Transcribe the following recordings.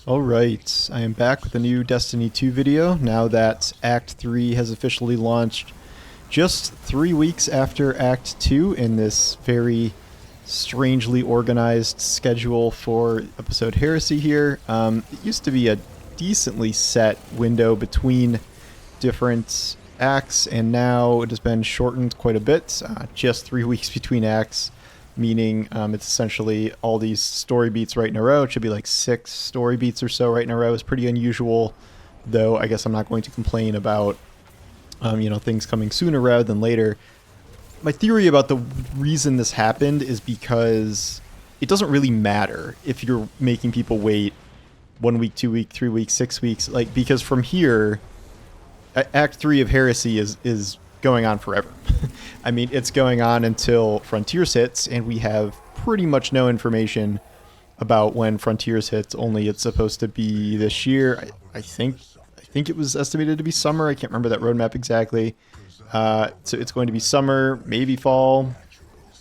Alright, I am back with a new Destiny 2 video now that Act 3 has officially launched just 3 weeks after Act 2 in this very strangely organized schedule for episode Heresy here. It used to be a decently set window between different acts, and now it has been shortened quite a bit, just 3 weeks between acts. Meaning it's essentially all these story beats right in a row. It should be like 6 story beats or so right in a row. It's pretty unusual, though I guess I'm not going to complain about things coming sooner rather than later. My theory about the reason this happened is because it doesn't really matter if you're making people wait 1 week, 2 week, 3 weeks, 6 weeks, because from here, Act 3 of Heresy is going on forever. I mean, it's going on until Frontiers hits, and we have pretty much no information about when Frontiers hits. Only it's supposed to be this year. I think it was estimated to be summer. I can't remember that roadmap exactly. So it's going to be summer, maybe fall.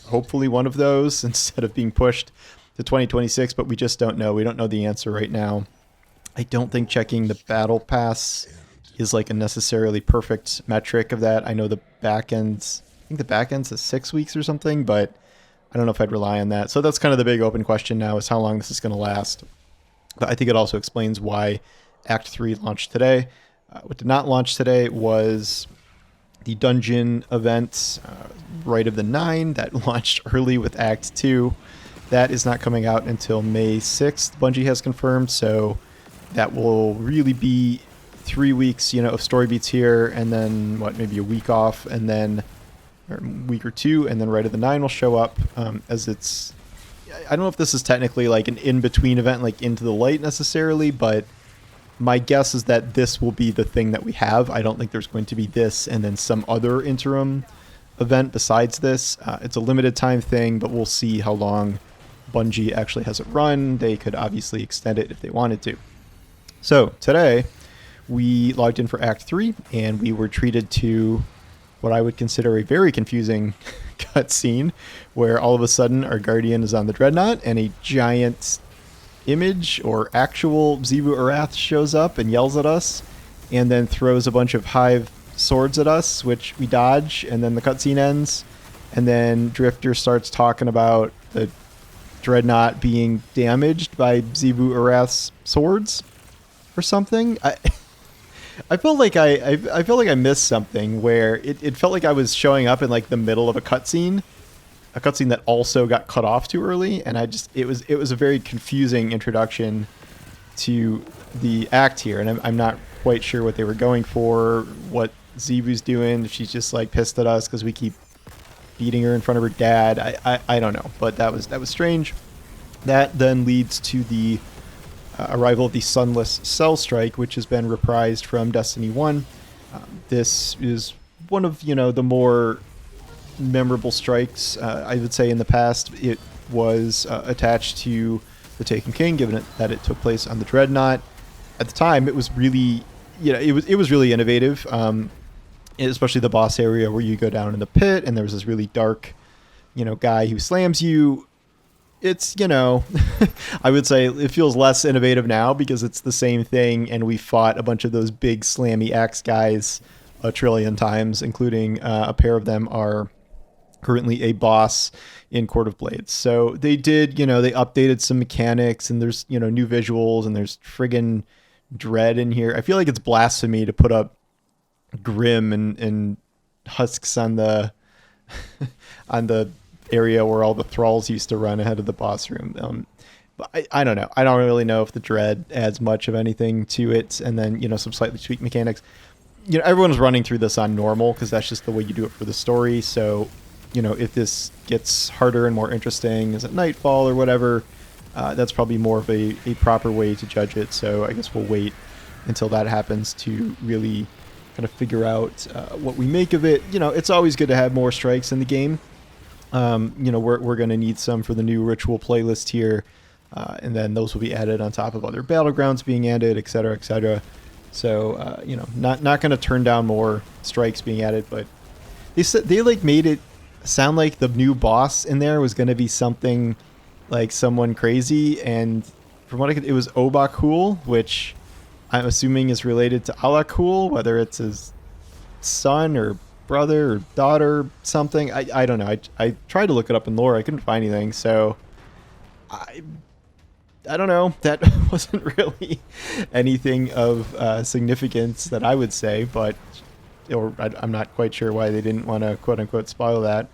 Hopefully one of those instead of being pushed to 2026, but we just don't know. We don't know the answer right now. I don't think checking the battle pass is like a necessarily perfect metric of that. I know the back end's, I think the back end's is 6 weeks or something, but I don't know if I'd rely on that. So that's kind of the big open question now, is how long this is going to last. But I think it also explains why Act 3 launched today. What did not launch today was the dungeon event, Rite of the Nine, that launched early with Act 2. That is not coming out until May 6th, Bungie has confirmed, so that will really be 3 weeks, of story beats here, and then maybe a week off, and then or a week or two, and then Rite of the Nine will show up. As it's, I don't know if this is technically like an in-between event, like Into the Light necessarily, but my guess is that this will be the thing that we have. I don't think there's going to be this and then some other interim event besides this. It's a limited time thing, but we'll see how long Bungie actually has it run. They could obviously extend it if they wanted to. So today we logged in for Act 3, and we were treated to what I would consider a very confusing cutscene, where all of a sudden our Guardian is on the Dreadnought, and a giant image or actual Xivu Arath shows up and yells at us, and then throws a bunch of Hive swords at us, which we dodge, and then the cutscene ends, and then Drifter starts talking about the Dreadnought being damaged by Xivu Arath's swords or something. I felt like I missed something where it felt like I was showing up in like the middle of a cutscene that also got cut off too early, and it was a very confusing introduction to the act here, and I'm not quite sure what they were going for, what Xivu's doing, if she's just like pissed at us because we keep beating her in front of her dad. I don't know, but that was strange. That then leads to the arrival of the Sunless Cell strike, which has been reprised from Destiny 1. This is one of, the more memorable strikes, I would say, in the past. It was attached to the Taken King, given that it took place on the Dreadnought. At the time, it was really, it was really innovative, especially the boss area where you go down in the pit, and there was this really dark, guy who slams you. It's, I would say it feels less innovative now because it's the same thing, and we fought a bunch of those big slammy axe guys a trillion times, including a pair of them are currently a boss in Court of Blades. So they did, they updated some mechanics, and there's, new visuals, and there's friggin' dread in here. I feel like it's blasphemy to put up Grim and husks on the on the area where all the thralls used to run ahead of the boss room. But I don't know. I don't really know if the dread adds much of anything to it. And then, some slightly tweaked mechanics. Everyone's running through this on normal because that's just the way you do it for the story. So, if this gets harder and more interesting, is it nightfall or whatever, that's probably more of a proper way to judge it. So I guess we'll wait until that happens to really kind of figure out what we make of it. It's always good to have more strikes in the game. We're going to need some for the new ritual playlist here, and then those will be added on top of other battlegrounds being added, etc., etc. So, not going to turn down more strikes being added, but they made it sound like the new boss in there was going to be something like someone crazy, and from what I could, it was Obakul, which I'm assuming is related to Alakul, whether it's his son or brother or daughter or something. I don't know. I tried to look it up in lore. I couldn't find anything. So I don't know. That wasn't really anything of significance that I would say, but I'm not quite sure why they didn't want to quote unquote spoil that.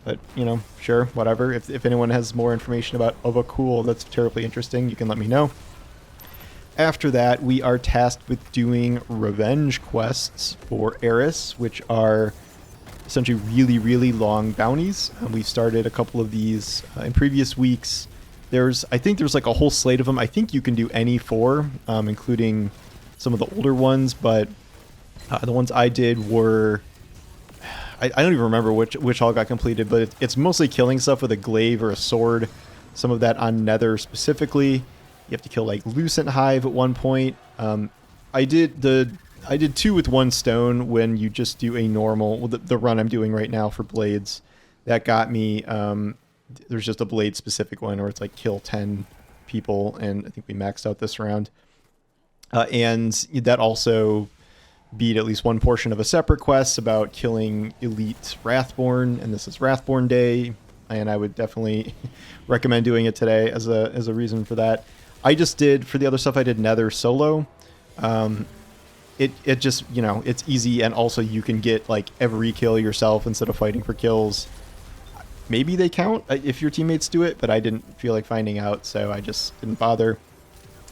But, you know, sure, whatever. If anyone has more information about Obakul that's terribly interesting, you can let me know. After that, we are tasked with doing revenge quests for Eris, which are essentially really, really long bounties. We've started a couple of these in previous weeks. I think there's like a whole slate of them. I think you can do any four, including some of the older ones, but the ones I did were... I don't even remember which all got completed, but it's mostly killing stuff with a glaive or a sword. Some of that on Nether specifically. You have to kill like Lucent Hive at one point. I did 2 with 1 stone when you just do a normal... Well, the run I'm doing right now for blades. That got me... there's just a blade specific one where it's like kill 10 people, and I think we maxed out this round. And that also beat at least one portion of a separate quest about killing elite Wrathborn, and this is Wrathborn Day, and I would definitely recommend doing it today as a reason for that. I just did, for the other stuff, I did Nether solo. It just, you know, it's easy, and also you can get like every kill yourself instead of fighting for kills. Maybe they count if your teammates do it, but I didn't feel like finding out, so I just didn't bother.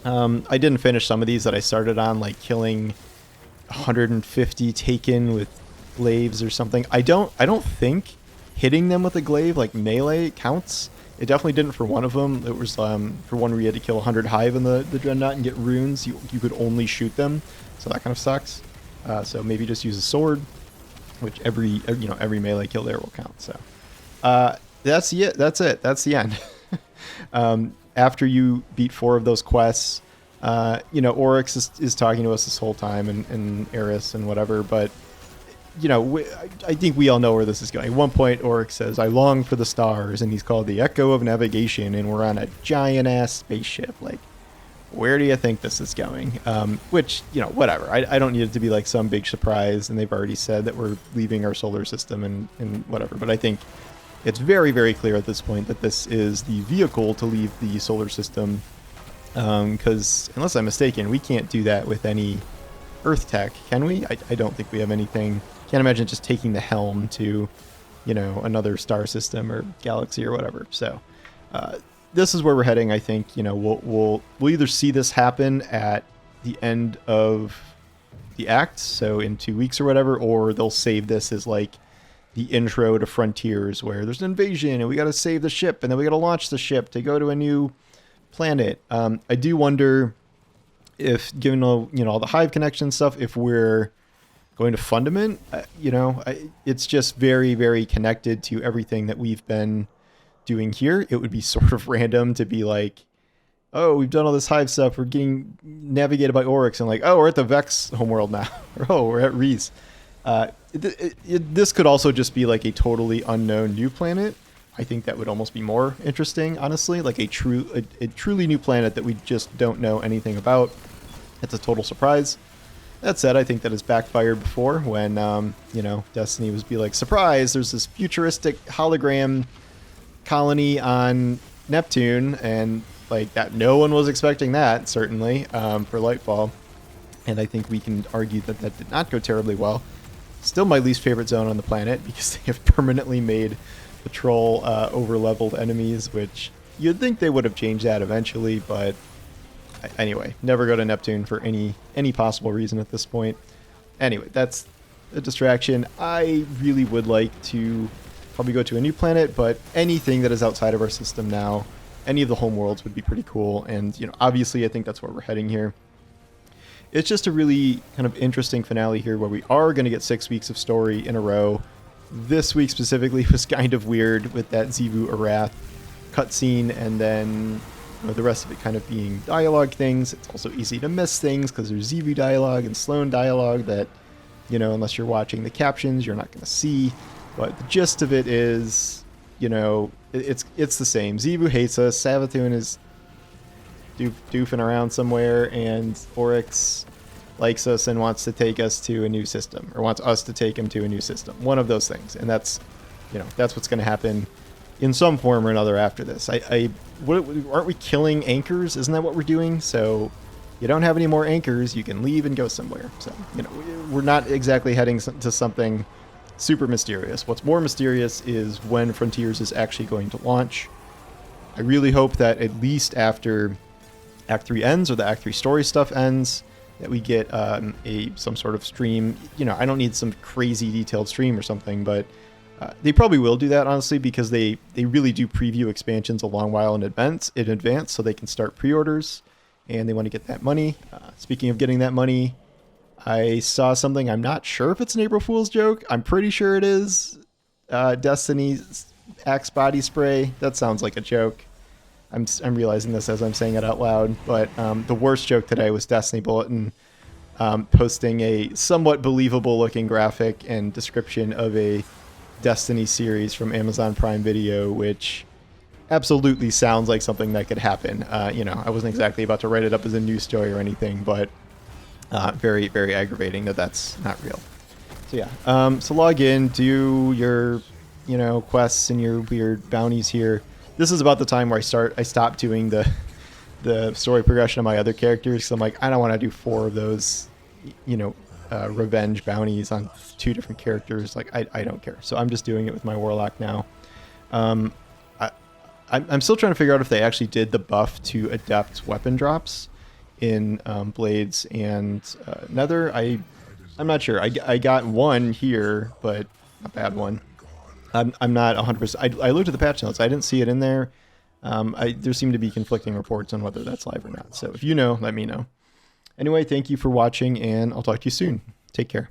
I didn't finish some of these that I started on, like killing 150 taken with glaives or something. I don't think hitting them with a glaive, like melee, counts. It definitely didn't for one of them. It was for one where you had to kill 100 hive in the Dreadnought and get runes. You could only shoot them, so that kind of sucks. So maybe just use a sword, which every melee kill there will count. So that's it. That's the end. After you beat 4 of those quests, Oryx is talking to us this whole time, and Eris and whatever, but I think we all know where this is going. At one point, Oryx says, "I long for the stars," and he's called the Echo of Navigation, and we're on a giant-ass spaceship. Like, where do you think this is going? Which, whatever. I don't need it to be like some big surprise, and they've already said that we're leaving our solar system and whatever, but I think it's very, very clear at this point that this is the vehicle to leave the solar system, because, unless I'm mistaken, we can't do that with any Earth tech, can we? I don't think we have anything. Can't imagine just taking the helm to, another star system or galaxy or whatever. So, this is where we're heading. I think, we'll either see this happen at the end of the act, so in 2 weeks or whatever, or they'll save this as like the intro to Frontiers, where there's an invasion and we got to save the ship, and then we got to launch the ship to go to a new planet. I do wonder if, given all the Hive connection stuff, if we're going to Fundament, it's just very, very connected to everything that we've been doing here. It would be sort of random to be like, oh, we've done all this Hive stuff, we're getting navigated by Oryx, and like, oh, we're at the Vex homeworld now, or oh, we're at Reese. This could also just be like a totally unknown new planet. I think that would almost be more interesting, honestly, like a truly new planet that we just don't know anything about. It's a total surprise. That said, I think that has backfired before when, Destiny was be like, surprise, there's this futuristic hologram colony on Neptune, and like that, no one was expecting that, certainly, for Lightfall. And I think we can argue that that did not go terribly well. Still my least favorite zone on the planet, because they have permanently made patrol over-leveled enemies, which you'd think they would have changed that eventually, but anyway, never go to Neptune for any possible reason at this point. Anyway, that's a distraction. I really would like to probably go to a new planet, but anything that is outside of our system now, any of the home worlds would be pretty cool, and obviously I think that's where we're heading here. It's just a really kind of interesting finale here, where we are going to get 6 weeks of story in a row. This week specifically was kind of weird with that Xivu Arath cutscene, and then the rest of it kind of being dialogue things. It's also easy to miss things because there's Xivu dialogue and Sloane dialogue that, unless you're watching the captions, you're not going to see. But the gist of it is, it's the same. Xivu hates us. Savathun is doofing around somewhere, and Oryx likes us and wants to take us to a new system, or wants us to take him to a new system. One of those things, and that's what's going to happen in some form or another after this. Aren't we killing anchors? Isn't that what we're doing? So you don't have any more anchors, you can leave and go somewhere. So we're not exactly heading to something super mysterious. What's more mysterious is when Frontiers is actually going to launch. I really hope that at least after Act 3 ends, or the Act 3 story stuff ends, that we get some sort of stream. I don't need some crazy detailed stream or something, but they probably will do that, honestly, because they really do preview expansions a long while in advance, so they can start pre-orders, and they want to get that money. Speaking of getting that money, I saw something. I'm not sure if it's an April Fool's joke. I'm pretty sure it is. Destiny's Axe body spray. That sounds like a joke. I'm realizing this as I'm saying it out loud, but the worst joke today was Destiny Bulletin posting a somewhat believable looking graphic and description of a Destiny series from Amazon Prime Video, which absolutely sounds like something that could happen. I wasn't exactly about to write it up as a news story or anything, but very, very aggravating that that's not real. So yeah, so log in, do your quests and your weird bounties here. This is about the time where I stop doing the story progression of my other characters, because I'm like, I don't want to do 4 of those, revenge bounties on 2 different characters. Like, I don't care. So I'm just doing it with my Warlock now. I'm still trying to figure out if they actually did the buff to adept weapon drops in Blades and Nether. I'm not sure. I got one here, but a bad one. I'm not 100%. I looked at the patch notes. I didn't see it in there. There seem to be conflicting reports on whether that's live or not. So if you know, let me know. Anyway, thank you for watching, and I'll talk to you soon. Take care.